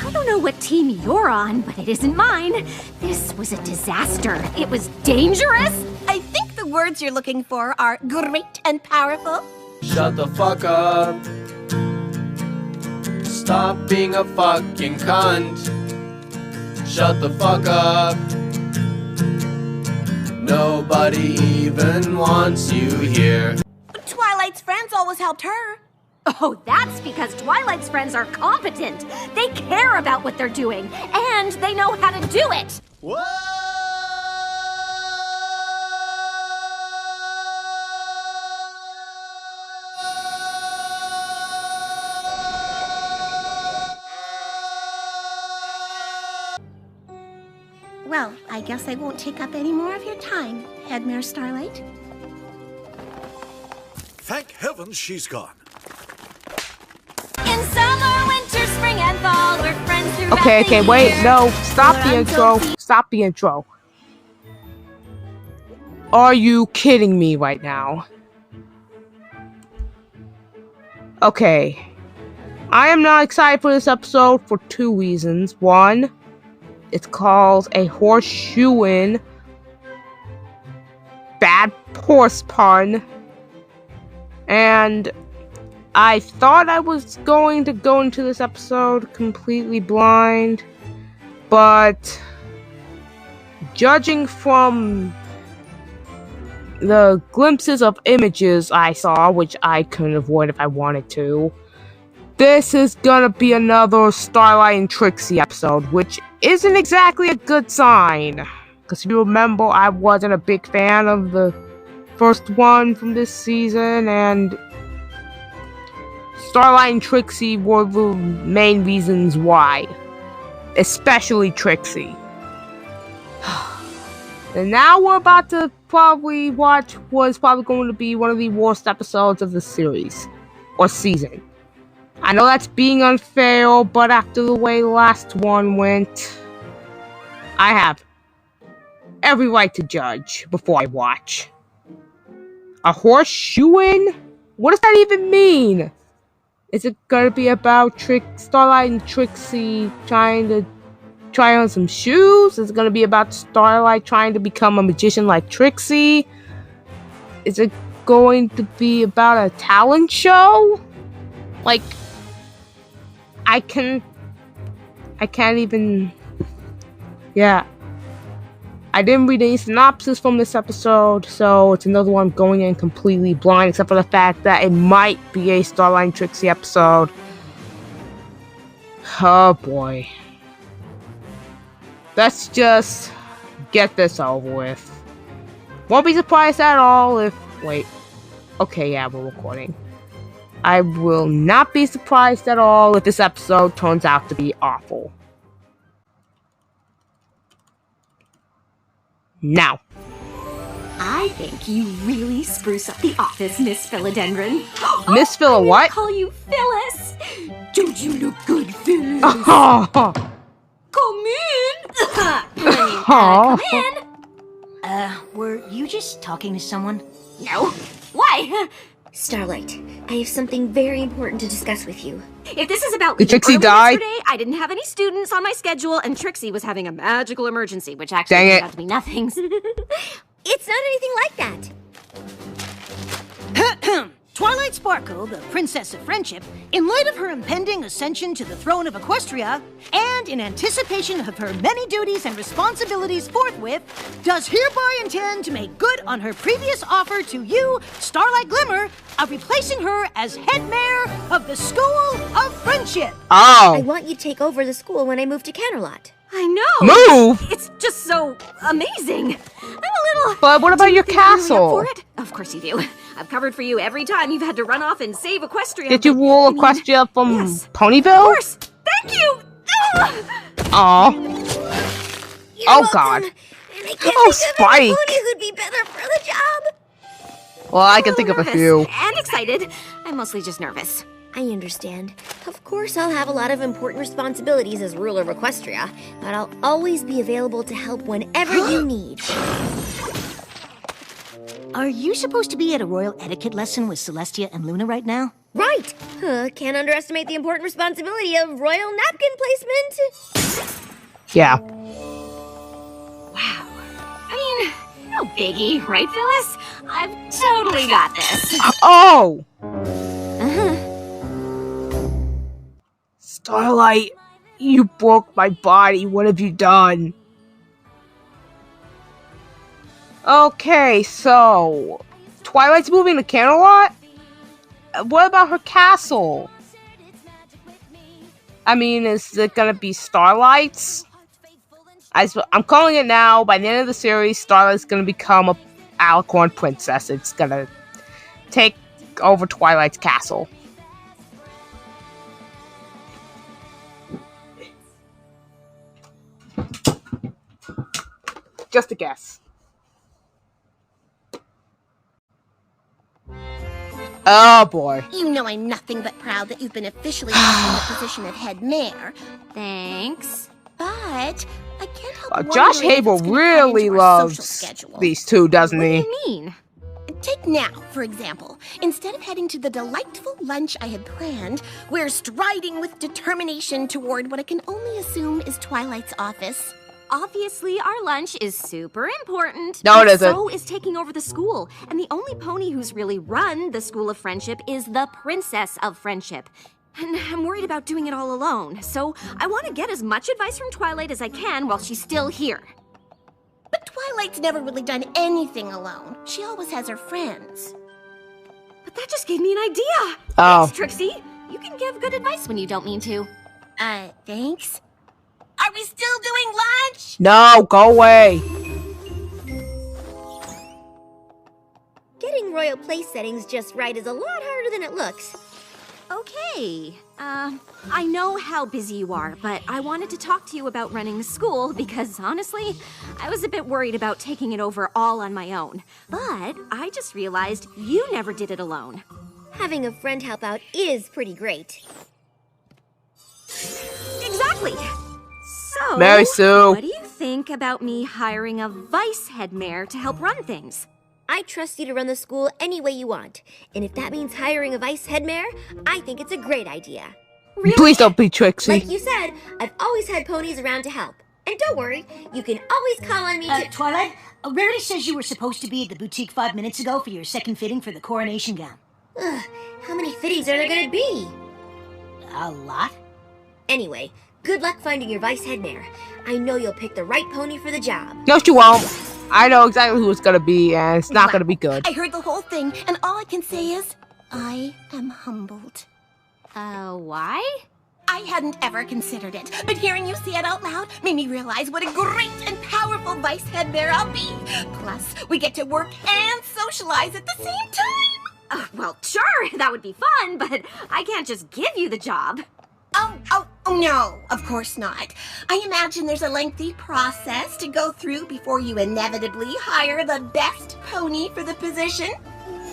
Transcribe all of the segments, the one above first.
I don't know what team you're on, but it isn't mine. This was a disaster. It was dangerous. I think the words you're looking for are great and powerful. Shut the fuck up. Stop being a fucking cunt. Shut the fuck up. Nobody even wants you here. Twilight's friends always helped her. Oh, that's because Twilight's friends are competent. They care about what they're doing, and they know how to do it. Whoa! Well, I guess I won't take up any more of your time, Headmare Starlight. Thank heavens she's gone. In summer, winter, spring, and fall, we're friends throughout Okay, the wait, year. no, stop the intro. Stop the intro. Are you kidding me right now? Okay. I am not excited for this episode for two reasons. One, it's called a horseshoeing bad horse pun. And I thought I was going to go into this episode completely blind, but judging from the glimpses of images I saw, which I couldn't avoid if I wanted to, this is gonna be another Starlight and Trixie episode, which isn't exactly a good sign. Because if you remember, I wasn't a big fan of the first one from this season, and Starlight and Trixie were the main reasons why. Especially Trixie. And now we're about to probably watch what's probably going to be one of the worst episodes of the series. Or season. I know that's being unfair, but after the way the last one went, I have every right to judge before I watch. A horseshoeing? What does that even mean? Is it gonna be about Starlight and Trixie trying to try on some shoes? Is it gonna be about Starlight trying to become a magician like Trixie? Is it going to be about a talent show? Like, I can't even... Yeah. I didn't read any synopsis from this episode, so it's another one going in completely blind, except for the fact that it might be a Starlight and Trixie episode. Oh boy. Let's just get this over with. Won't be surprised at all if... Wait. Okay, yeah, we're recording. I will not be surprised at all if this episode turns out to be awful. Now. I think you really spruce up the office, Miss Philodendron. Miss Philo what? I call you Phyllis. Don't you look good, Phyllis? Oh. Come in. Oh. Come in. Were you just talking to someone? No. Why? Starlight, I have something very important to discuss with you. If this is about Did Trixie early die? yesterday, I didn't have any students on my schedule, and Trixie was having a magical emergency, which actually Dang it. turned out to be nothing. It's not anything like that. Twilight Sparkle, the Princess of Friendship, in light of her impending ascension to the throne of Equestria, and in anticipation of her many duties and responsibilities forthwith, does hereby intend to make good on her previous offer to you, Starlight Glimmer, of replacing her as headmare of the School of Friendship. I Oh. want you to take over the school when I move to Canterlot. I know. Move? It's just so amazing. I'm a little... But what about Do you your think you're really up castle? for it? Of course you do. I've covered for you every time you've had to run off and save Equestria. Did you but, rule I mean, Equestria from yes. Ponyville? Of course. Thank you. Aw. You're Oh, welcome. God. And I can't Oh, think of any Spike. pony who'd be better for the job. Well, I can think of a Nervous few. And excited. I'm mostly just nervous. I understand. Of course, I'll have a lot of important responsibilities as ruler of Equestria, but I'll always be available to help whenever you need. Are you supposed to be at a royal etiquette lesson with Celestia and Luna right now? Right! Can't underestimate the important responsibility of royal napkin placement. Yeah. Wow. I mean, no biggie, right, Phyllis? I've totally got this. Oh! Uh-huh. Starlight, you broke my body. What have you done? Okay, so Twilight's moving to Camelot? What about her castle? I mean, is it gonna be Starlight's? I'm calling it now. By the end of the series, Starlight's gonna become a alicorn princess. It's gonna take over Twilight's castle. Just a guess. Oh boy. You know I'm nothing but proud that you've been officially offered the position of head mare. Thanks. But I can't help Josh wondering if Habel it's gonna cut really into our social loves schedule. these two, doesn't What do he? you mean? Take now, for example. Instead of heading to the delightful lunch I had planned, we're striding with determination toward what I can only assume is Twilight's office. Obviously, our lunch is super important. No, it but isn't. So is taking over the school. And the only pony who's really run the School of Friendship is the Princess of Friendship. And I'm worried about doing it all alone. So I want to get as much advice from Twilight as I can while she's still here. But Twilight's never really done anything alone. She always has her friends. But that just gave me an idea. Oh. Thanks, Trixie. You can give good advice when you don't mean to. Thanks? Are we still doing lunch? No, go away. Getting royal place settings just right is a lot harder than it looks. Okay. I know how busy you are, but I wanted to talk to you about running the school because, honestly, I was a bit worried about taking it over all on my own. But I just realized you never did it alone. Having a friend help out is pretty great. Exactly. So, Mary Sue. what do you think about me hiring a vice headmare to help run things? I trust you to run the school any way you want. And if that means hiring a vice headmare, I think it's a great idea. Really? Please don't be Trixie. Like you said, I've always had ponies around to help. And don't worry, you can always call on me to... Twilight, Rarity says you were supposed to be at the boutique 5 minutes ago for your second fitting for the coronation gown. Ugh, how many fittings are there gonna be? A lot? Anyway, good luck finding your vice headmare. I know you'll pick the right pony for the job. No, she won't. I know exactly who it's gonna be, and it's not gonna be good. I heard the whole thing, and all I can say is, I am humbled. Why? I hadn't ever considered it, but hearing you say it out loud made me realize what a great and powerful vice headmare I'll be. Plus, we get to work and socialize at the same time. Well, sure, that would be fun, but I can't just give you the job. Oh, no, of course not. I imagine there's a lengthy process to go through before you inevitably hire the best pony for the position.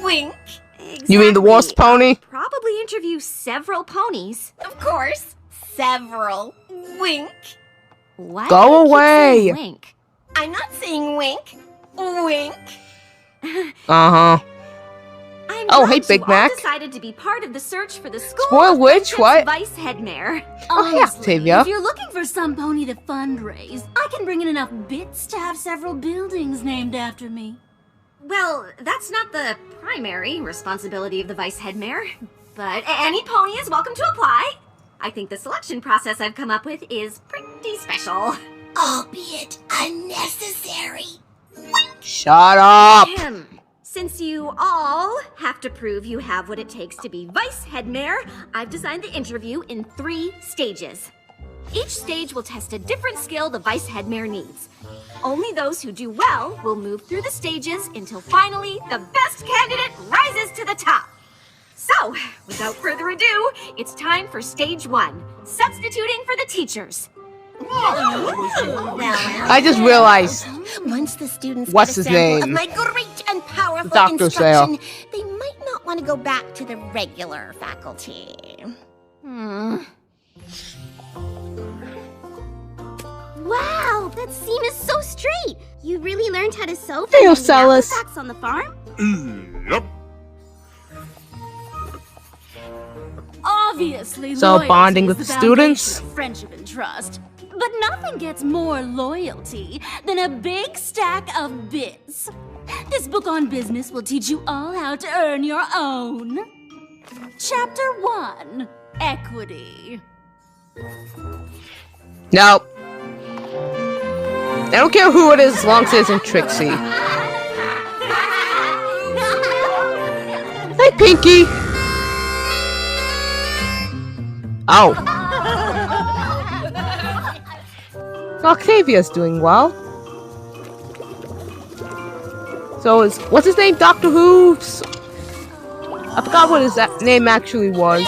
Wink. Exactly. You mean the worst pony? Probably interview several ponies. Of course, several. Wink. Why Go do you keep away. saying wink? I'm not saying wink. Wink. Uh-huh. I'm Oh, glad hey, Big you Mac. all decided to be part of the search for the school. Spoil of which? Friendship's What? Vice headmare. Oh, hey, Honestly, Octavia. if you're looking for some pony to fundraise, I can bring in enough bits to have several buildings named after me. Well, that's not the primary responsibility of the vice headmare, but any pony is welcome to apply. I think the selection process I've come up with is pretty special. Albeit unnecessary. Shut up. Since you all have to prove you have what it takes to be vice headmare, I've designed the interview in 3 stages. Each stage will test a different skill the vice headmare needs. Only those who do well will move through the stages until finally the best candidate rises to the top. So, without further ado, it's time for stage 1, substituting for the teachers. I just realized. Once the students What's get his a sample name? of my great and powerful Dr. instruction, they might not want to go back to the regular faculty. Wow, that seam is so straight. You really learned how to sew Hey, from Ocellus. the on the farm? Yep. Obviously, So loyalty bonding is with the students? foundation of friendship and trust. But nothing gets more loyalty than a big stack of bits. This book on business will teach you all how to earn your own. Chapter 1, Equity. Nope. I don't care who it is as long as it isn't Trixie. Hey, Pinky! Oh. Octavia's doing well. So what's his name? Doctor Who? I forgot what his name actually was.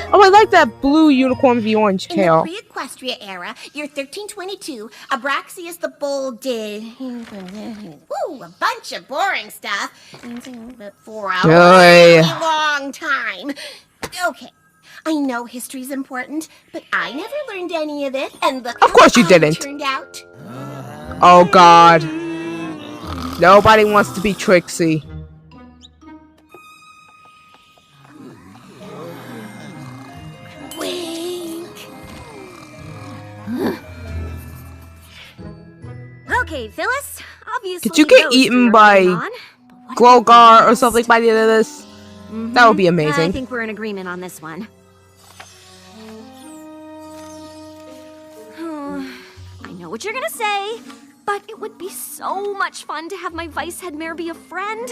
Oh, I like that blue unicorn with the orange In the tail. pre-Equestria era, year 1322, Abraxius the Bold did... Woo, a bunch of boring stuff. For a really long time. Okay, I know history's important, but I never learned any of it, and look Of course you how I didn't. turned out. Oh god. Nobody wants to be Trixie. Wink. Okay, Phyllis. Obviously, Could you get those eaten three are by moving on, but what about Glowgar the or rest? something by the end of this? That would be I amazing. think we're in agreement on this one. I know what you're gonna say, but it would be so much fun to have my vice headmare be a friend.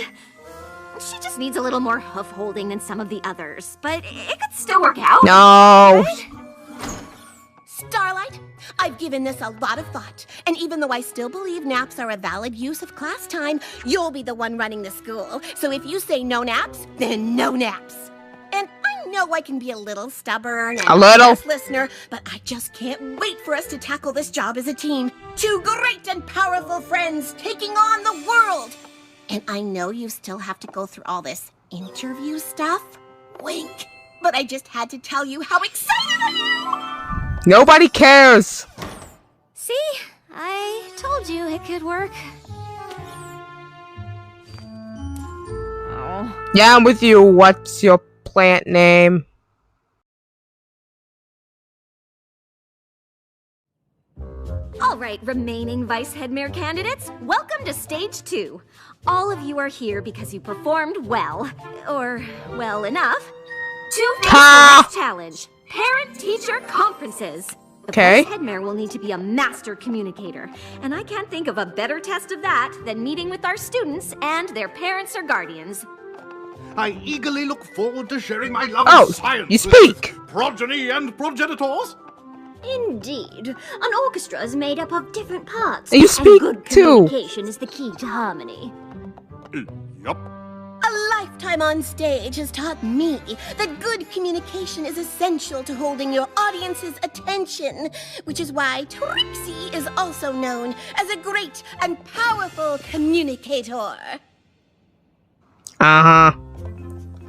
She just needs a little more hoof holding than some of the others, but it could still work out. No. Starlight, I've given this a lot of thought, and even though I still believe naps are a valid use of class time, you'll be the one running the school. So if you say no naps, then no naps. And I know I can be a little stubborn and A little. yes listener, but I just can't wait for us to tackle this job as a team. Two great and powerful friends taking on the world. And I know you still have to go through all this interview stuff. Wink. But I just had to tell you how excited I am. Nobody cares. See? I told you it could work. Oh. Yeah, I'm with you. What's your plant name? All right, remaining vice headmare candidates, welcome to stage 2. All of you are here because you performed well, or well enough, to face the next challenge, parent-teacher conferences. The Okay. vice headmare will need to be a master communicator, and I can't think of a better test of that than meeting with our students and their parents or guardians. I eagerly look forward to sharing my love Oh, of science you with speak. progeny and progenitors. Indeed. An orchestra is made up of different parts. You speak, good too. communication is the key to harmony. Yup. A lifetime on stage has taught me that good communication is essential to holding your audience's attention, which is why Trixie is also known as a great and powerful communicator. Uh-huh.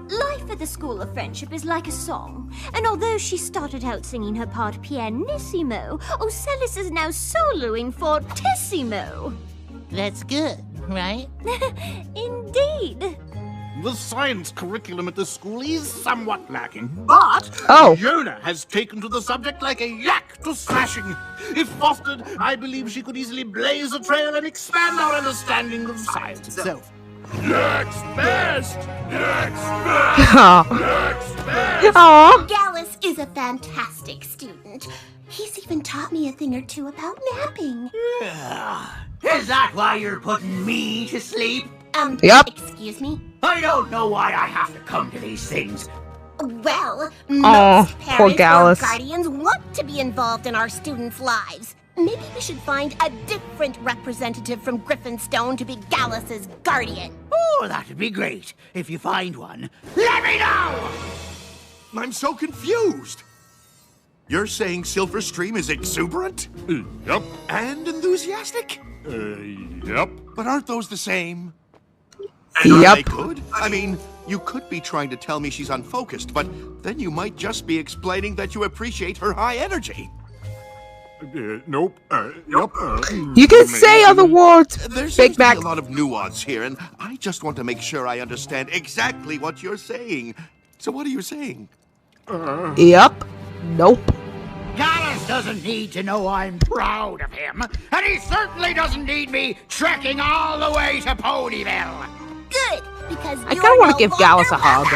Life at the School of Friendship is like a song, and although she started out singing her part pianissimo, Ocellus is now soloing fortissimo. That's good, right? Indeed. The science curriculum at the school is somewhat lacking, but Oh. Yona has taken to the subject like a yak to slashing. If fostered, I believe she could easily blaze a trail and expand our understanding of science itself. Next best! Next best! Next best! Aw. Gallus is a fantastic student. He's even taught me a thing or two about napping. Is that why you're putting me to sleep? Yep. Excuse me? I don't know why I have to come to these things. Well, Aw, most poor parents or Gallus. guardians want to be involved in our students' lives. Maybe we should find a different representative from Griffinstone to be Gallus's guardian. Oh, that'd be great. If you find one, let me know! I'm so confused. You're saying Silverstream is exuberant? Yup. And enthusiastic? Yup. But aren't those the same? And are Yep. they good? I mean, you could be trying to tell me she's unfocused, but then you might just be explaining that you appreciate her high energy. Nope. Nope. You can say other words, There seems Big Mac. to be a lot of nuance here, and I just want to make sure I understand exactly what you're saying. So what are you saying? Yep. Nope. Gallus doesn't need to know I'm proud of him, and he certainly doesn't need me trekking all the way to Ponyville. Good, because I kind of want to give Gallus a hug.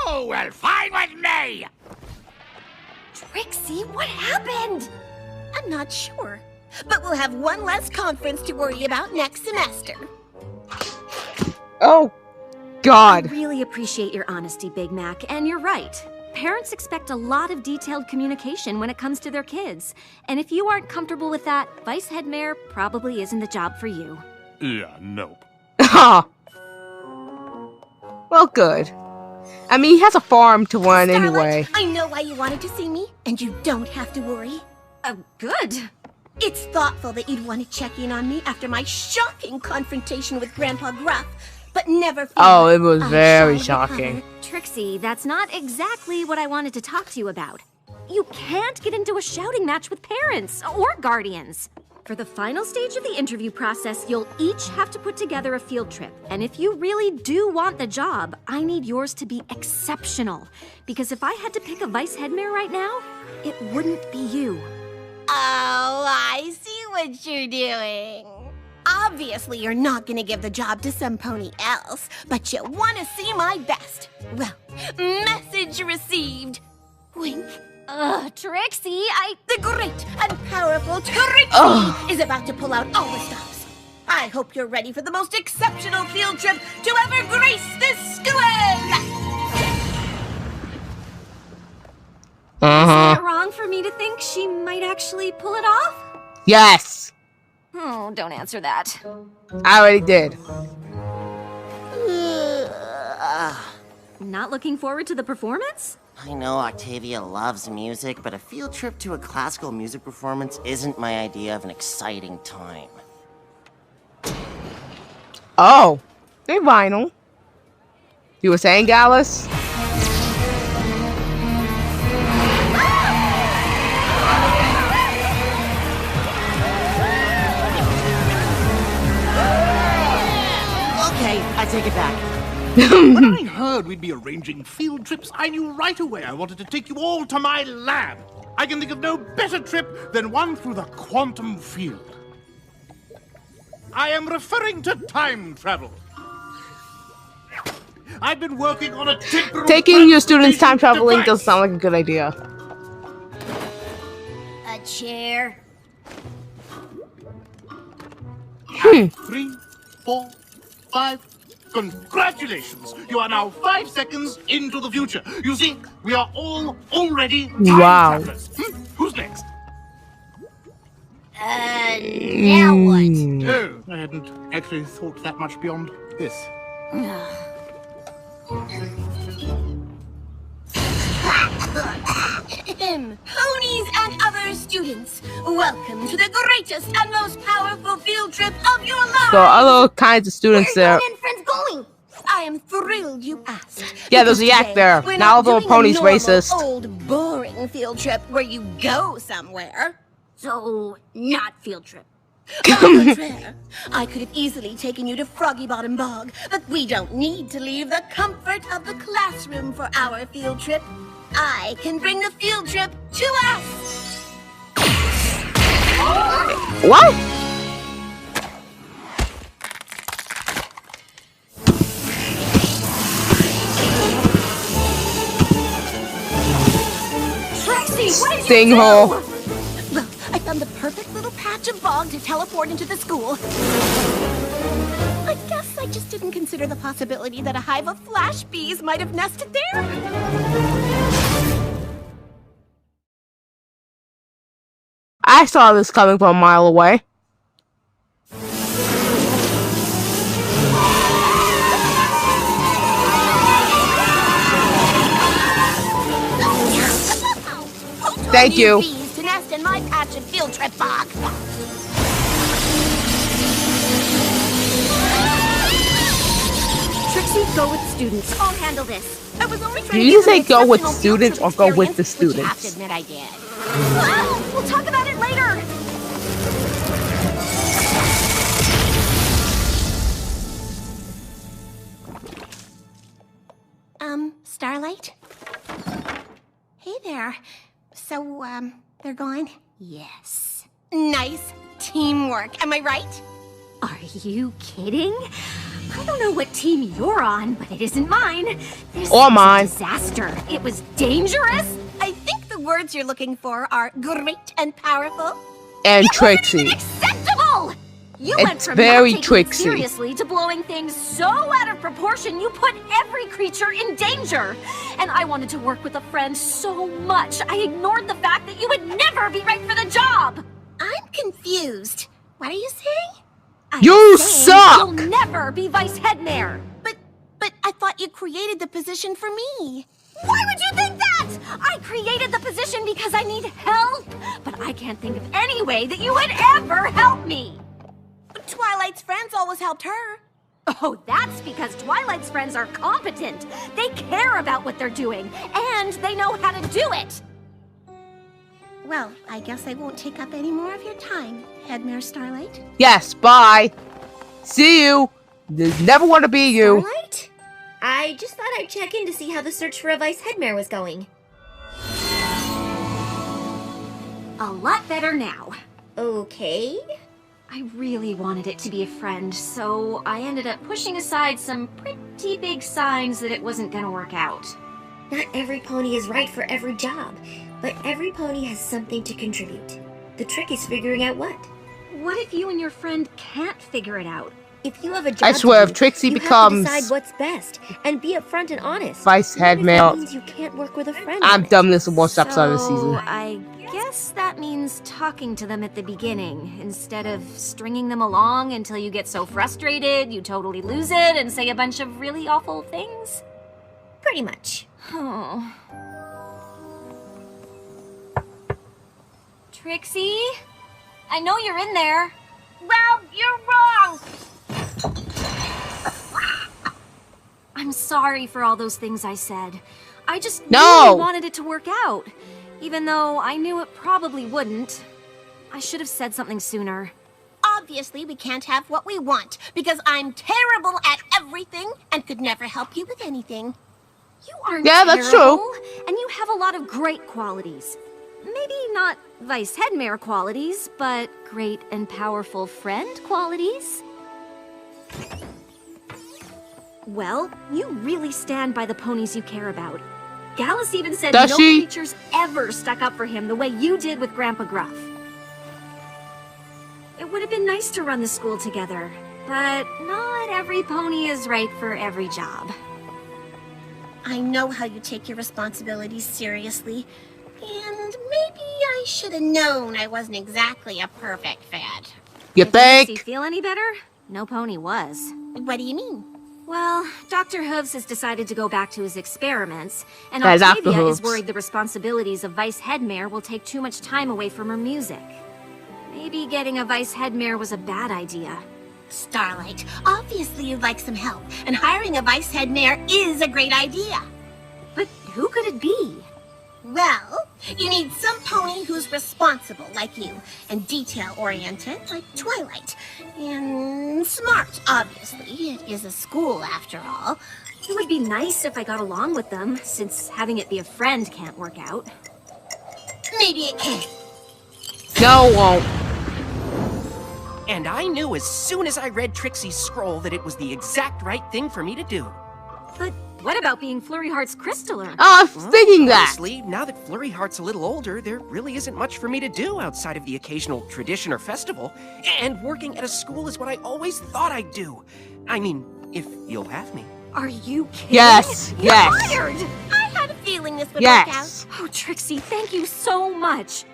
Oh, well, fine with me. Trixie, what happened? I'm not sure, but we'll have one less conference to worry about next semester. Oh, God. I really appreciate your honesty, Big Mac, and you're right. Parents expect a lot of detailed communication when it comes to their kids. And if you aren't comfortable with that, Vice Headmare probably isn't the job for you. Yeah, nope. Well, good. I mean, he has a farm to run Starlight, anyway. I know why you wanted to see me, and you don't have to worry. Good. It's thoughtful that you'd want to check in on me after my shocking confrontation with Grandpa Gruff, but never fear. Oh, it was I very shall shocking. recover. Trixie, that's not exactly what I wanted to talk to you about. You can't get into a shouting match with parents or guardians. For the final stage of the interview process, you'll each have to put together a field trip. And if you really do want the job, I need yours to be exceptional. Because if I had to pick a Vice Headmare right now, it wouldn't be you. Oh, I see what you're doing. Obviously, you're not gonna give the job to some pony else, but you want to see my best. Well, message received. Wink. Trixie, The great and powerful Trixie is about to pull out all the stops. I hope you're ready for the most exceptional field trip to ever grace this school! Is it wrong for me to think she might actually pull it off? Yes. Oh, don't answer that. I already did. Not looking forward to the performance? I know Octavia loves music, but a field trip to a classical music performance isn't my idea of an exciting time. Oh. Hey, Vinyl. You were saying, Gallus? Okay, I take it back. When I heard we'd be arranging field trips, I knew right away I wanted to take you all to my lab. I can think of no better trip than one through the quantum field. I am referring to time travel. I've been working on a temporal Taking your students time transportation traveling device. does sound like a good idea. A chair. 3, 4, 5. Congratulations! You are now 5 seconds into the future. You see, we are all already time travelers. Who's next? Now what? Oh, I hadn't actually thought that much beyond this. Ponies and other students, welcome to the greatest and most powerful field trip of your lives! So other kinds of students there. Where's friends going? I am thrilled you asked. Yeah, there's a because yak today, there. we're Now not all the doing a ponies normal, racist. Old, boring field trip where you go somewhere. So, not field trip. Au contraire, I could have easily taken you to Froggy Bottom Bog, but we don't need to leave the comfort of the classroom for our field trip. I can bring the field trip to us. What? Trixie, what did you Sing do? hole. Well, I found the perfect little patch of bog to teleport into the school. I guess I just didn't consider the possibility that a hive of flash bees might have nested there. I saw this coming from a mile away. Thank you. Bees to nest in my patch of field trip bog. Trixie, go with students. I'll handle this. I was only trying Do to you give say an go with exceptional field students trip or go with experience, the which you have to students? admit I did. We'll talk about it later! Starlight? Hey there. So, they're gone? Yes. Nice teamwork, am I right? Are you kidding? I don't know what team you're on, but it isn't mine. This Or was mine. a disaster. It was dangerous. I think the words you're looking for are great and powerful. And It Trixie. wasn't even acceptable! You It's went from very not taking Trixie. it seriously to blowing things so out of proportion you put every creature in danger. And I wanted to work with a friend so much, I ignored the fact that you would never be right for the job. I'm confused. What are you saying? I'm You saying suck! You'll never be vice headmare. But I thought you created the position for me. Why would you think that? I created the position because I need help. But I can't think of any way that you would ever help me. Twilight's friends always helped her. Oh, that's because Twilight's friends are competent. They care about what they're doing, and they know how to do it. Well, I guess I won't take up any more of your time, Headmare Starlight. Yes, bye. See you. Never want to be you. Starlight? I just thought I'd check in to see how the search for a vice headmare was going. A lot better now. Okay. I really wanted it to be a friend, so I ended up pushing aside some pretty big signs that it wasn't gonna work out. Not every pony is right for every job, but every pony has something to contribute. The trick is figuring out what. What if you and your friend can't figure it out? If you have a job I swear, to do, if Trixie you becomes have to decide what's best and be upfront and honest. vice Even if headmare, that means you can't work with a friend. I'm on it. done this worst episode of the So, season. I guess that means talking to them at the beginning, instead of stringing them along until you get so frustrated you totally lose it and say a bunch of really awful things? Pretty much. Oh. Trixie? I know you're in there. Well, you're wrong. I'm sorry for all those things I said. I just No! really wanted it to work out, even though I knew it probably wouldn't. I should have said something sooner. Obviously, we can't have what we want, because I'm terrible at everything and could never help you with anything. You aren't Yeah, that's terrible, and you have a lot of great qualities. Maybe not vice headmare qualities, but great and powerful friend qualities. Well, you really stand by the ponies you care about. Gallus even said Does no she? creatures ever stuck up for him the way you did with Grandpa Gruff. It would have been nice to run the school together, but not every pony is right for every job. I know how you take your responsibilities seriously, and maybe I should have known I wasn't exactly a perfect fit. You Does he think? feel any better? No pony was. What do you mean? Well, Dr. Hooves has decided to go back to his experiments, and Dr. Octavia Hooves. is worried the responsibilities of Vice Headmare will take too much time away from her music. Maybe getting a Vice Headmare was a bad idea. Starlight, obviously you'd like some help, and hiring a vice headmare is a great idea. But who could it be? Well, you need some pony who's responsible like you, and detail-oriented like Twilight, and smart, obviously. It is a school, after all. It would be nice if I got along with them, since having it be a friend can't work out. Maybe it can. No, it won't. And I knew as soon as I read Trixie's scroll that it was the exact right thing for me to do. But what about being Flurry Heart's Crystaller? I was thinking that. Honestly, now that Flurry Heart's a little older, there really isn't much for me to do outside of the occasional tradition or festival. And working at a school is what I always thought I'd do. I mean, if you'll have me. Are you kidding? Yes, You're yes. hired! I had a feeling this would work out. Yes. Oh, Trixie, thank you so much.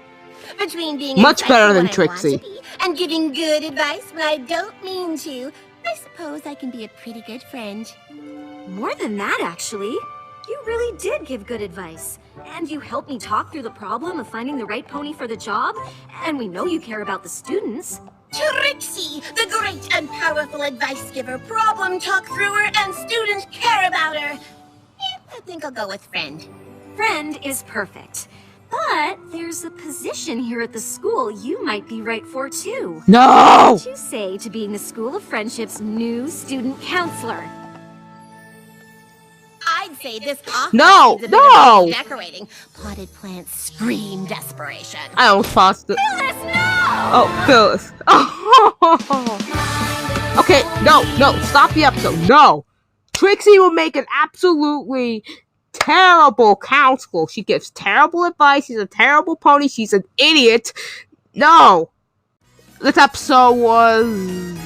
Between being Much insightful better than when I want Trixie. to be, and giving good advice when I don't mean to, I suppose I can be a pretty good friend. More than that, actually. You really did give good advice. And you helped me talk through the problem of finding the right pony for the job. And we know you care about the students. Trixie, the great and powerful advice giver, problem talk thrower, and students care about her. I think I'll go with friend. Friend is perfect. But But there's a position here at the school you might be right for, too. No! What do you say to being the School of Friendship's new student counselor? I'd say this office No, needs a bit no! of decorating. Potted plants scream desperation. I almost paused it. Phyllis, no! Oh, Phyllis. Okay, no, stop the episode. No! Trixie will make an absolutely terrible counselor. She gives terrible advice. She's a terrible pony. She's an idiot. No! This episode was...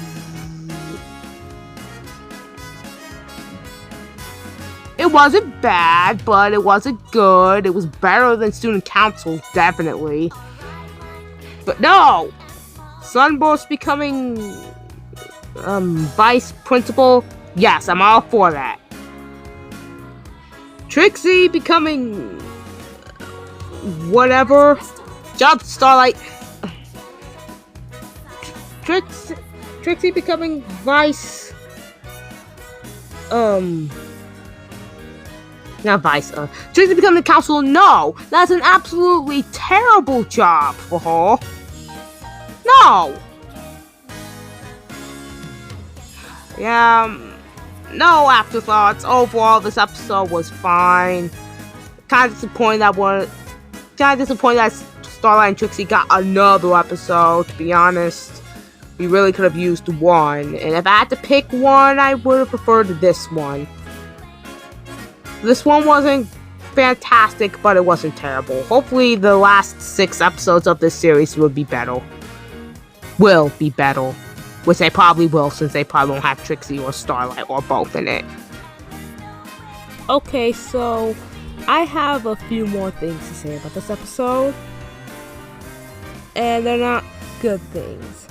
It wasn't bad, but it wasn't good. It was better than student council, definitely. But no! Sunburst becoming vice principal, yes, I'm all for that. Trixie becoming whatever. Jump Starlight. Trixie becoming vice. Not vice. Trixie becoming counselor. No, that's an absolutely terrible job for her. No. Yeah. No afterthoughts. Overall, this episode was fine. Kind of disappointed that Starlight and Trixie got another episode, to be honest. We really could have used one. And if I had to pick one, I would have preferred this one. This one wasn't fantastic, but it wasn't terrible. Hopefully, the last 6 episodes of this series will be better. Which they probably will, since they probably won't have Trixie or Starlight or both in it. Okay, so I have a few more things to say about this episode. And they're not good things.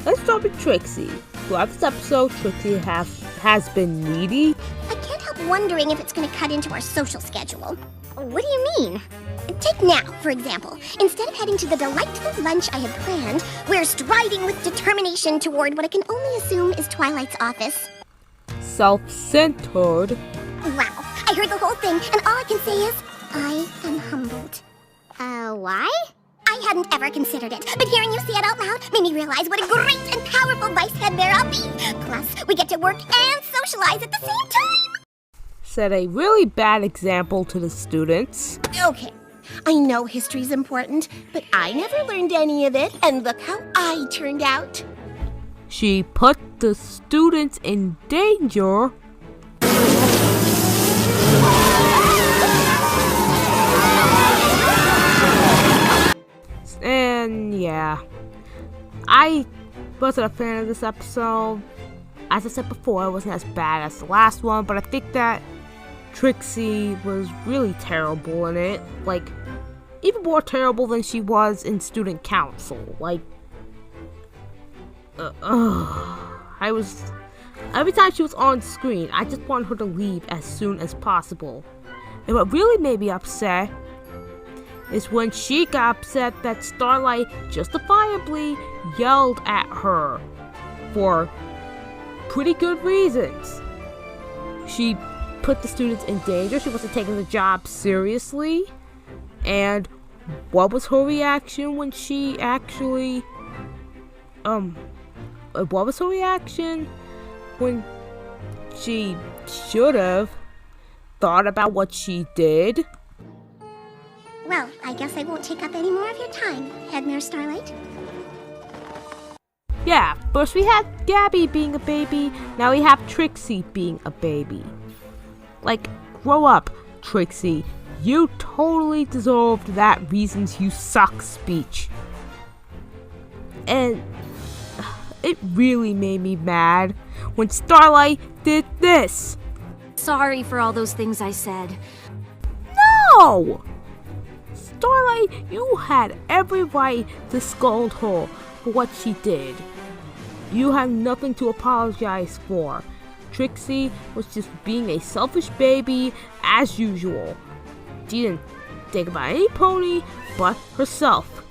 Let's start with Trixie. Throughout this episode, Trixie has been needy. I can't help wondering if it's going to cut into our social schedule. What do you mean? Take now, for example. Instead of heading to the delightful lunch I had planned, we're striding with determination toward what I can only assume is Twilight's office. Self-centered. Wow, I heard the whole thing, and all I can say is, I am humbled. Why? I hadn't ever considered it, but hearing you say it out loud made me realize what a great and powerful vice headmare I'll be. Plus, we get to work and socialize at the same time. Set a really bad example to the students. Okay, I know history's important, but I never learned any of it, and look how I turned out. She put the students in danger. And yeah, I wasn't a fan of this episode. As I said before, it wasn't as bad as the last one, but I think that Trixie was really terrible in it. Like, even more terrible than she was in student council. Like, every time she was on screen, I just wanted her to leave as soon as possible. And what really made me upset is when she got upset that Starlight justifiably yelled at her for pretty good reasons. She put the students in danger. She wasn't taking the job seriously. And what was her reaction when she actually what was her reaction when she should have thought about what she did? Well, I guess I won't take up any more of your time, Headmare Starlight. Yeah, first we had Gabby being a baby, now we have Trixie being a baby. Like, grow up, Trixie. You totally deserved that reasons you suck speech. And it really made me mad when Starlight did this. Sorry for all those things I said. No! Starlight, you had every right to scold her for what she did. You have nothing to apologize for. Trixie was just being a selfish baby as usual. She didn't think about any pony but herself.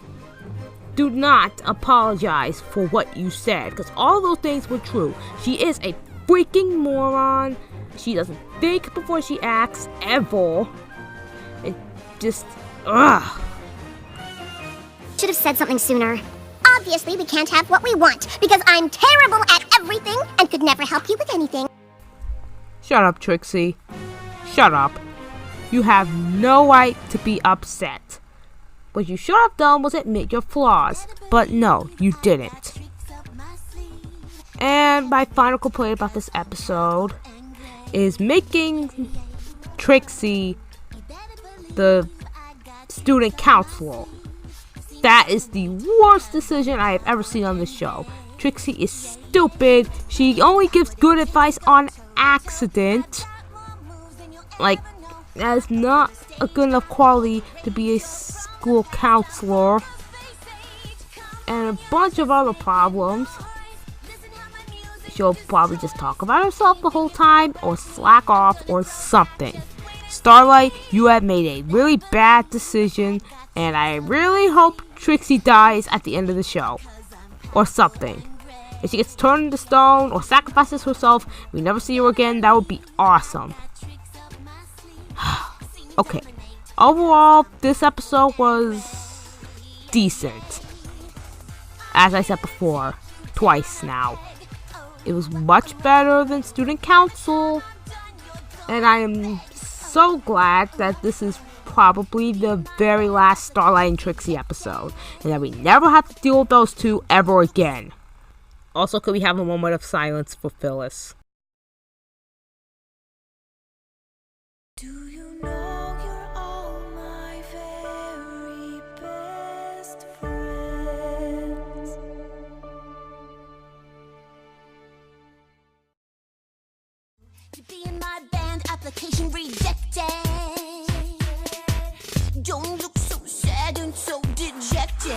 Do not apologize for what you said, because all those things were true. She is a freaking moron. She doesn't think before she acts, ever. It just, should have said something sooner. Obviously, we can't have what we want, because I'm terrible at everything and could never help you with anything. Shut up, Trixie. Shut up. You have no right to be upset. What you should have done was admit your flaws, but no, you didn't. And my final complaint about this episode is making Trixie the student counselor. That is the worst decision I have ever seen on this show. Trixie is stupid. She only gives good advice on accident. Like, that is not a good enough quality to be a school counselor. And a bunch of other problems. She'll probably just talk about herself the whole time, or slack off, or something. Starlight, you have made a really bad decision, and I really hope Trixie dies at the end of the show. Or something. If she gets turned into stone, or sacrifices herself, we never see her again, that would be awesome. Okay. Overall, this episode was decent. As I said before, twice now. It was much better than Student Council, and I am so glad that this is probably the very last Starlight and Trixie episode, and that we never have to deal with those two ever again. Also, could we have a moment of silence for Phyllis? Do you know you're all my very best friends? To be in my band, application rejected. Don't look so sad and so dejected.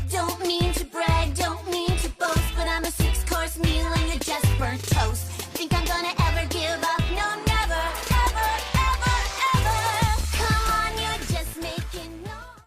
Don't mean to brag, don't mean to boast, but I'm a 6-course meal and you're just burnt toast. Think I'm gonna ever give up? No,